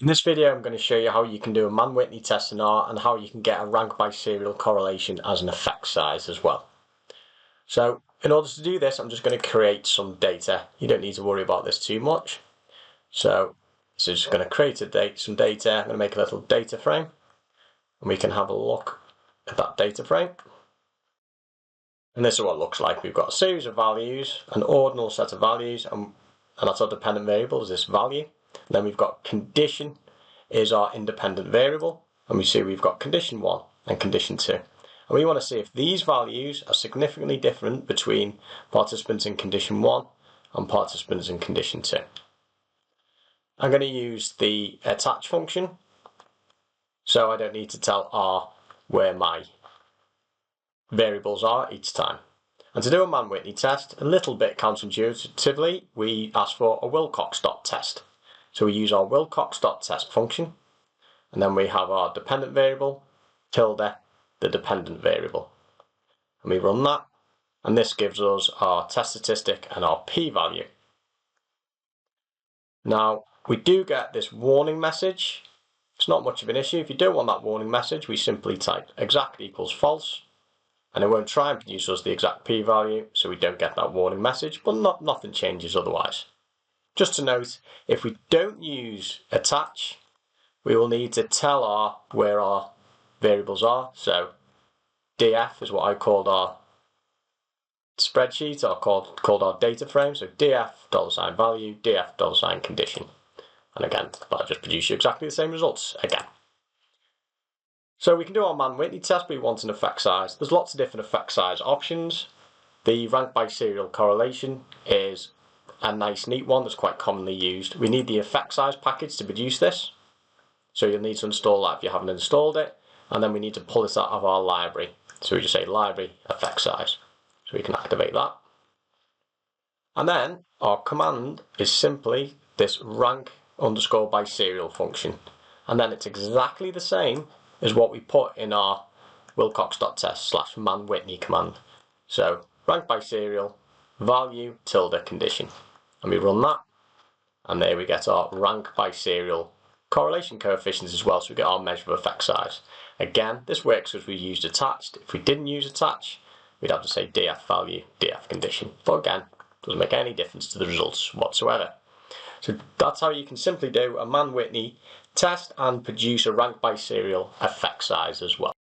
In this video, I'm going to show you how you can do a Mann-Whitney test in R and how you can get a rank by serial correlation as an effect size as well. So in order to do this, I'm just going to create some data. You don't need to worry about this too much. So this is just going to create some data. I'm going to make a little data frame and we can have a look at that data frame. And this is what it looks like. We've got a series of values, an ordinal set of values, and that's our dependent variable is this value. And then we've got condition is our independent variable, and we see we've got condition 1 and condition 2. And we want to see if these values are significantly different between participants in condition 1 and participants in condition 2. I'm going to use the attach function, so I don't need to tell R where my variables are each time. And to do a Mann-Whitney test, a little bit counterintuitively, we ask for a Wilcox.test. So we use our Wilcox.test function, and then we have our dependent variable, tilde, the dependent variable. And we run that, and this gives us our test statistic and our p-value. Now, we do get this warning message. It's not much of an issue. If you don't want that warning message, we simply type exact equals false, and it won't try and produce us the exact p-value, so we don't get that warning message, but nothing changes otherwise. Just to note, if we don't use attach, we will need to tell R where our variables are. So df is what I called our spreadsheet, or called our data frame. So df $value, df $condition. And again, that'll just produce you exactly the same results again. So we can do our Mann-Whitney test, but we want an effect size. There's lots of different effect size options. The rank by serial correlation is a nice neat one that's quite commonly used. We need the effect size package to produce this, so you'll need to install that if you haven't installed it, and then we need to pull this out of our library. So we just say library effect size, so we can activate that. And then our command is simply this rank underscore by serial function, and then it's exactly the same as what we put in our Wilcox.test / Mann-Whitney command. So rank by serial, value, tilde, condition. And we run that, and there we get our rank by serial correlation coefficients as well, so we get our measure of effect size. Again, this works as we used attached. If we didn't use attach, we'd have to say df value, df condition. But again, doesn't make any difference to the results whatsoever. So that's how you can simply do a Mann-Whitney test and produce a rank by serial effect size as well.